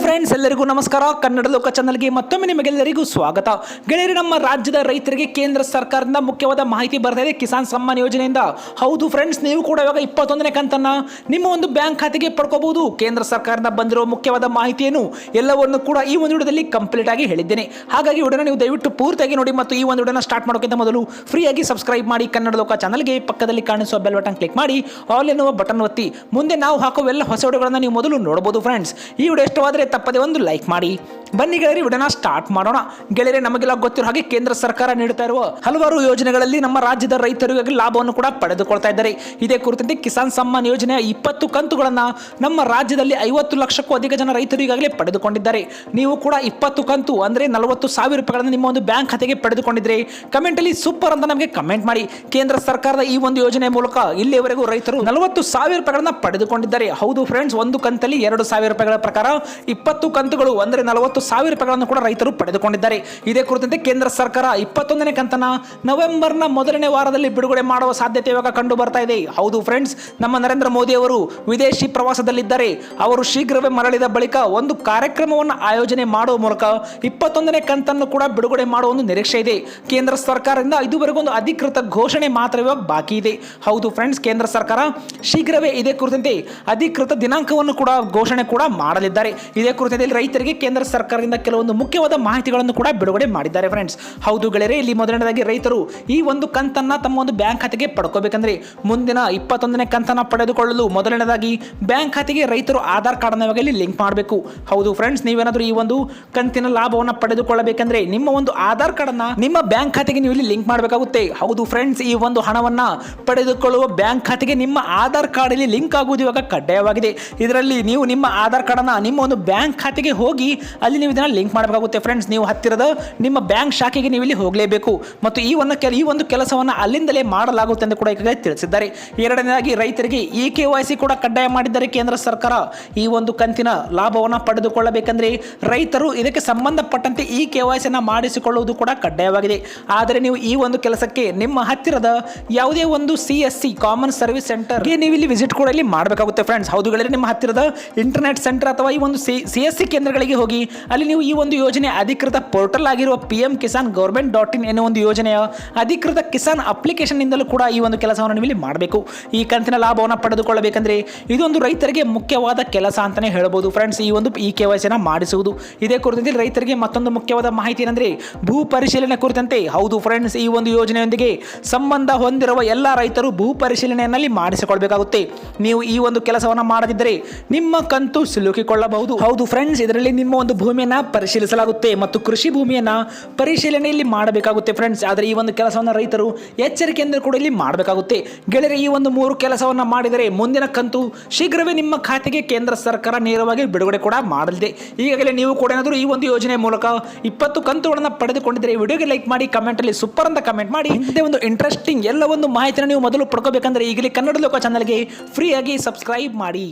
Friends, ಎಲ್ಲರಿಗೂ ನಮಸ್ಕಾರ. ಕನ್ನಡ ಲೋಕ ಚಾನಲ್ಗೆ ಮತ್ತೊಮ್ಮೆ ನಿಮಗೆಲ್ಲರಿಗೂ ಸ್ವಾಗತ. ಗೆಳೆಯರು, ನಮ್ಮ ರಾಜ್ಯದ ರೈತರಿಗೆ ಕೇಂದ್ರ ಸರ್ಕಾರದಿಂದ ಮುಖ್ಯವಾದ ಮಾಹಿತಿ ಬರ್ತಾ ಇದೆ ಕಿಸಾನ್ ಸಮ್ಮಾನ್ ಯೋಜನೆಯಿಂದ. ಹೌದು ಫ್ರೆಂಡ್ಸ್, ನೀವು ಕೂಡ ಇವಾಗ 21ನೇ ಕಂತನ್ನ ನಿಮ್ಮ ಒಂದು ಬ್ಯಾಂಕ್ ಖಾತೆಗೆ ಪಡ್ಕೋಬಹುದು. ಕೇಂದ್ರ ಸರ್ಕಾರದಿಂದ ಬಂದಿರುವ ಮುಖ್ಯವಾದ ಮಾಹಿತಿಯನ್ನು ಎಲ್ಲವನ್ನು ಕೂಡ ಈ ಒಂದು ವಿಡಿಯೋದಲ್ಲಿ ಕಂಪ್ಲೀಟ್ ಆಗಿ ಹೇಳಿದ್ದೇನೆ. ಹಾಗಾಗಿ ವಿಡಿಯೋನ ನೀವು ದಯವಿಟ್ಟು ಪೂರ್ತಿಯಾಗಿ ನೋಡಿ ಮತ್ತು ಈ ಒಂದು ವಿಡಿಯೋನ ಸ್ಟಾರ್ಟ್ ಮಾಡೋಕ್ಕಿಂತ ಮೊದಲು ಫ್ರೀಯಾಗಿ ಸಬ್ಸ್ಕ್ರೈಬ್ ಮಾಡಿ ಕನ್ನಡ ಲೋಕ ಚಾನಲ್ಗೆ. ಪಕ್ಕದಲ್ಲಿ ಕಾಣಿಸುವ ಬೆಲ್ ಬಟನ್ ಕ್ಲಿಕ್ ಮಾಡಿ ಆಲ್ ಎನ್ನುವ ಬಟನ್ ಒತ್ತಿ. ಮುಂದೆ ನಾವು ಹಾಕುವ ಎಲ್ಲ ಹೊಸ ವಿಡಿಯೋಗಳನ್ನು ನೀವು ಮೊದಲು ನೋಡಬಹುದು. ಫ್ರೆಂಡ್ಸ್, ಈ ವಿಡಿಯೋ ಇಷ್ಟವಾದರೆ ತಪ್ಪದೆ ಒಂದು ಲೈಕ್ ಮಾಡಿ. ಬನ್ನಿ ಗೆಳೆಯರಿ, ವಿಡಿಯೋನ ಸ್ಟಾರ್ಟ್ ಮಾಡೋಣ. ಗೆಳೆಯರೆ, ನಮಗೆಲ್ಲ ಗೊತ್ತಿರೋ ಹಾಗೆ ಕೇಂದ್ರ ಸರ್ಕಾರ ನೀಡುತ್ತಾ ಇರುವ ಹಲವಾರು ಯೋಜನೆಗಳಲ್ಲಿ ನಮ್ಮ ರಾಜ್ಯದ ರೈತರಿಗೆ ಲಾಭವನ್ನು ಕೂಡ ಪಡೆದುಕೊಳ್ತಾ ಇದ್ದಾರೆ. ಇದೇ ಕುರಿತಂತೆ ಕಿಸಾನ್ ಸಮ್ಮಾನ್ ಯೋಜನೆಯ 20 ಕಂತುಗಳನ್ನ ನಮ್ಮ ರಾಜ್ಯದಲ್ಲಿ 50 ಲಕ್ಷಕ್ಕೂ ಅಧಿಕ ಜನ ರೈತರು ಈಗಾಗಲೇ ಪಡೆದುಕೊಂಡಿದ್ದಾರೆ. ನೀವು ಕೂಡ 20 ಕಂತು ಅಂದ್ರೆ 40,000 ರೂಪಾಯಿಗಳನ್ನು ನಿಮ್ಮ ಒಂದು ಬ್ಯಾಂಕ್ ಖಾತೆಗೆ ಪಡೆದುಕೊಂಡಿದ್ರೆ ಕಮೆಂಟ್ ಅಲ್ಲಿ ಸೂಪರ್ ಅಂತ ನಮಗೆ ಕಮೆಂಟ್ ಮಾಡಿ. ಕೇಂದ್ರ ಸರ್ಕಾರದ ಈ ಒಂದು ಯೋಜನೆ ಮೂಲಕ ಇಲ್ಲಿಯವರೆಗೂ ರೈತರು 40,000 ರೂಪಾಯಿಗಳನ್ನ ಪಡೆದುಕೊಂಡಿದ್ದಾರೆ. ಹೌದು ಫ್ರೆಂಡ್ಸ್, ಒಂದು ಕಂತಲ್ಲಿ 2,000 ರೂಪಾಯಿಗಳ ಪ್ರಕಾರ 20 ಕಂತುಗಳು ಅಂದ್ರೆ 40,000 ರೂಪಾಯಿಗಳನ್ನು ಕೂಡ ರೈತರು ಪಡೆದುಕೊಂಡಿದ್ದಾರೆ. ಇದೇ ಕುರಿತಂತೆ ಕೇಂದ್ರ ಸರ್ಕಾರ 21ನೇ ಕಂತನ ನವೆಂಬರ್ನ ಮೊದಲನೇ ವಾರದಲ್ಲಿ ಬಿಡುಗಡೆ ಮಾಡುವ ಸಾಧ್ಯತೆ ಇವಾಗ ಕಂಡು ಬರ್ತಾ ಇದೆ. ಹೌದು ಫ್ರೆಂಡ್ಸ್, ನಮ್ಮ ನರೇಂದ್ರ ಮೋದಿ ಅವರು ವಿದೇಶಿ ಪ್ರವಾಸದಲ್ಲಿದ್ದಾರೆ. ಅವರು ಶೀಘ್ರವೇ ಮರಳಿದ ಬಳಿಕ ಒಂದು ಕಾರ್ಯಕ್ರಮವನ್ನು ಆಯೋಜನೆ ಮಾಡುವ ಮೂಲಕ 21ನೇ ಕಂತನ್ನು ಕೂಡ ಬಿಡುಗಡೆ ಮಾಡುವ ಒಂದು ನಿರೀಕ್ಷೆ ಇದೆ. ಕೇಂದ್ರ ಸರ್ಕಾರದಿಂದ ಇದುವರೆಗೂ ಒಂದು ಅಧಿಕೃತ ಘೋಷಣೆ ಮಾತ್ರ ಇವಾಗ ಬಾಕಿ ಇದೆ. ಹೌದು ಫ್ರೆಂಡ್ಸ್, ಕೇಂದ್ರ ಸರ್ಕಾರ ಶೀಘ್ರವೇ ಇದೇ ಕುರಿತಂತೆ ಅಧಿಕೃತ ದಿನಾಂಕವನ್ನು ಕೂಡ ಘೋಷಣೆ ಕೂಡ ಮಾಡಲಿದ್ದಾರೆ. ಇದೇ ಕುರಿತಂತೆ ರೈತರಿಗೆ ಕೇಂದ್ರ ಸರ್ಕಾರದಿಂದ ಕೆಲವೊಂದು ಮುಖ್ಯವಾದ ಮಾಹಿತಿಗಳನ್ನು ಕೂಡ ಬಿಡುಗಡೆ ಮಾಡಿದ್ದಾರೆ. ಫ್ರೆಂಡ್ಸ್, ಹೌದು ಗೆಳೆಯರೆ, ಇಲ್ಲಿ ಮೊದಲನೇದಾಗಿ ರೈತರು ಈ ಒಂದು ಕಂತನ್ನ ತಮ್ಮ ಒಂದು ಬ್ಯಾಂಕ್ ಖಾತೆಗೆ ಪಡ್ಕೋಬೇಕಂದ್ರೆ ಮುಂದಿನ 21ನೇ ಕಂತನ್ನ ಪಡೆದುಕೊಳ್ಳಲು ಮೊದಲನೇದಾಗಿ ಬ್ಯಾಂಕ್ ಖಾತೆಗೆ ರೈತರು ಆಧಾರ್ ಕಾರ್ಡ್ ಅನ್ನು ಇಲ್ಲಿ ಲಿಂಕ್ ಮಾಡಬೇಕು. ಹೌದು ಫ್ರೆಂಡ್ಸ್, ನೀವೇನಾದರೂ ಈ ಒಂದು ಕಂತಿನ ಲಾಭವನ್ನು ಪಡೆದುಕೊಳ್ಳಬೇಕಂದ್ರೆ ನಿಮ್ಮ ಒಂದು ಆಧಾರ್ ಕಾರ್ಡ್ ಅನ್ನ ನಿಮ್ಮ ಬ್ಯಾಂಕ್ ಖಾತೆಗೆ ನೀವು ಇಲ್ಲಿ ಲಿಂಕ್ ಮಾಡಬೇಕಾಗುತ್ತೆ. ಹೌದು ಫ್ರೆಂಡ್ಸ್, ಈ ಒಂದು ಹಣವನ್ನ ಪಡೆದುಕೊಳ್ಳುವ ಬ್ಯಾಂಕ್ ಖಾತೆಗೆ ನಿಮ್ಮ ಆಧಾರ್ ಕಾರ್ಡ್ ಅಲ್ಲಿ ಲಿಂಕ್ ಆಗುವುದು ಇವಾಗ ಕಡ್ಡಾಯವಾಗಿದೆ. ಇದರಲ್ಲಿ ನೀವು ನಿಮ್ಮ ಆಧಾರ್ ಕಾರ್ಡ್ ಅನ್ನ ನಿಮ್ಮ ಒಂದು ಬ್ಯಾಂಕ್ ಖಾತೆಗೆ ಹೋಗಿ ಅಲ್ಲಿ ನೀವು ಇದನ್ನ ಲಿಂಕ್ ಮಾಡಬೇಕಾಗುತ್ತೆ. ಫ್ರೆಂಡ್ಸ್, ನೀವು ಹತ್ತಿರದ ನಿಮ್ಮ ಬ್ಯಾಂಕ್ ಶಾಖೆಗೆ ನೀವು ಇಲ್ಲಿ ಹೋಗಲೇಬೇಕು ಮತ್ತು ಈ ಒಂದು ಕೆಲಸವನ್ನು ಅಲ್ಲಿಂದಲೇ ಮಾಡಲಾಗುತ್ತೆ ಎಂದು ಕೂಡ ಈಗಾಗಲೇ ತಿಳಿಸಿದ್ದಾರೆ. ಎರಡನೇದಾಗಿ ರೈತರಿಗೆ KYC ಕೂಡ ಕಡ್ಡಾಯ ಮಾಡಿದ್ದಾರೆ ಕೇಂದ್ರ ಸರ್ಕಾರ. ಈ ಒಂದು ಕಂತಿನ ಲಾಭವನ್ನು ಪಡೆದುಕೊಳ್ಳಬೇಕಂದ್ರೆ ರೈತರು ಇದಕ್ಕೆ ಸಂಬಂಧಪಟ್ಟಂತೆ KYC ಮಾಡಿಸಿಕೊಳ್ಳುವುದು ಕೂಡ ಕಡ್ಡಾಯವಾಗಿದೆ. ಆದರೆ ನೀವು ಈ ಒಂದು ಕೆಲಸಕ್ಕೆ ನಿಮ್ಮ ಹತ್ತಿರದ ಯಾವುದೇ ಒಂದು CSC ಕಾಮನ್ ಸರ್ವಿಸ್ ಸೆಂಟರ್ ನೀವು ಇಲ್ಲಿ ವಿಸಿಟ್ ಕೂಡ ಇಲ್ಲಿ ಮಾಡಬೇಕಾಗುತ್ತೆ. ಫ್ರೆಂಡ್ಸ್, ಹೌದುಗಳೇ, ನಿಮ್ಮ ಹತ್ತಿರದ ಇಂಟರ್ನೆಟ್ ಸೆಂಟರ್ ಅಥವಾ ಈ ಒಂದು CSC ಕೇಂದ್ರಗಳಿಗೆ ಹೋಗಿ ಅಲ್ಲಿ ನೀವು ಈ ಒಂದು ಯೋಜನೆ ಅಧಿಕೃತ ಪೋರ್ಟಲ್ ಆಗಿರುವ PM ಕಿಸಾನ್ government.in ಎನ್ನುವ ಒಂದು ಯೋಜನೆಯ ಅಧಿಕೃತ ಕಿಸಾನ್ ಅಪ್ಲಿಕೇಶನ್ ಇಂದಲೂ ಕೂಡ ಈ ಒಂದು ಕೆಲಸವನ್ನು ನೀವು ಇಲ್ಲಿ ಮಾಡಬೇಕು. ಈ ಕಂತಿನ ಲಾಭವನ್ನು ಪಡೆದುಕೊಳ್ಳಬೇಕಂದ್ರೆ ಇದೊಂದು ರೈತರಿಗೆ ಮುಖ್ಯವಾದ ಕೆಲಸ ಅಂತಾನೆ ಹೇಳಬಹುದು. ಫ್ರೆಂಡ್ಸ್, ಈ ಒಂದು KYC ಮಾಡಿಸುವುದು. ಇದೇ ಕುರಿತಂತೆ ರೈತರಿಗೆ ಮತ್ತೊಂದು ಮುಖ್ಯವಾದ ಮಾಹಿತಿ ಏನಂದ್ರೆ ಭೂ ಪರಿಶೀಲನೆ ಕುರಿತಂತೆ. ಹೌದು ಫ್ರೆಂಡ್ಸ್, ಈ ಒಂದು ಯೋಜನೆಯೊಂದಿಗೆ ಸಂಬಂಧ ಹೊಂದಿರುವ ಎಲ್ಲ ರೈತರು ಭೂ ಪರಿಶೀಲನೆಯಲ್ಲಿ ಮಾಡಿಸಿಕೊಳ್ಬೇಕಾಗುತ್ತೆ. ನೀವು ಈ ಒಂದು ಕೆಲಸವನ್ನು ಮಾಡದಿದ್ದರೆ ನಿಮ್ಮ ಕಂತು ಸಿಲುಕಿಕೊಳ್ಳಬಹುದು. ಹೌದು ಫ್ರೆಂಡ್ಸ್, ಇದರಲ್ಲಿ ನಿಮ್ಮ ಒಂದು ಭೂಮಿಯನ್ನ ಪರಿಶೀಲಿಸಲಾಗುತ್ತೆ ಮತ್ತು ಕೃಷಿ ಭೂಮಿಯನ್ನ ಪರಿಶೀಲನೆಯಲ್ಲಿ ಮಾಡಬೇಕಾಗುತ್ತೆ. ಫ್ರೆಂಡ್ಸ್, ಆದರೆ ಈ ಒಂದು ಕೆಲಸವನ್ನು ರೈತರು ಎಚ್ಚರಿಕೆಯಿಂದ ಕೂಡ ಇಲ್ಲಿ ಮಾಡಬೇಕಾಗುತ್ತೆ. ಗೆಳೆಯರೆ, ಈ ಒಂದು 3 ಕೆಲಸವನ್ನ ಮಾಡಿದರೆ ಮುಂದಿನ ಕಂತು ಶೀಘ್ರವೇ ನಿಮ್ಮ ಖಾತೆಗೆ ಕೇಂದ್ರ ಸರ್ಕಾರ ನೇರವಾಗಿ ಬಿಡುಗಡೆ ಕೂಡ ಮಾಡಲಿದೆ. ಈಗಾಗಲೇ ನೀವು ಕೂಡ ಏನಾದರೂ ಈ ಒಂದು ಯೋಜನೆ ಮೂಲಕ 20 ಕಂತುಗಳನ್ನು ಪಡೆದುಕೊಂಡಿದ್ದರೆ ವಿಡಿಯೋಗೆ ಲೈಕ್ ಮಾಡಿ, ಕಮೆಂಟ್ ಅಲ್ಲಿ ಸೂಪರ್ ಅಂತ ಕಮೆಂಟ್ ಮಾಡಿ. ಇದೇ ಒಂದು ಇಂಟ್ರೆಸ್ಟಿಂಗ್ ಎಲ್ಲ ಒಂದು ಮಾಹಿತಿಯನ್ನು ನೀವು ಮೊದಲು ಪಡ್ಕೋಬೇಕಂದ್ರೆ ಈಗಲೇ ಕನ್ನಡ ಲೋಕ ಚಾನಲ್ಗೆ ಫ್ರೀಯಾಗಿ ಸಬ್ಸ್ಕ್ರೈಬ್ ಮಾಡಿ.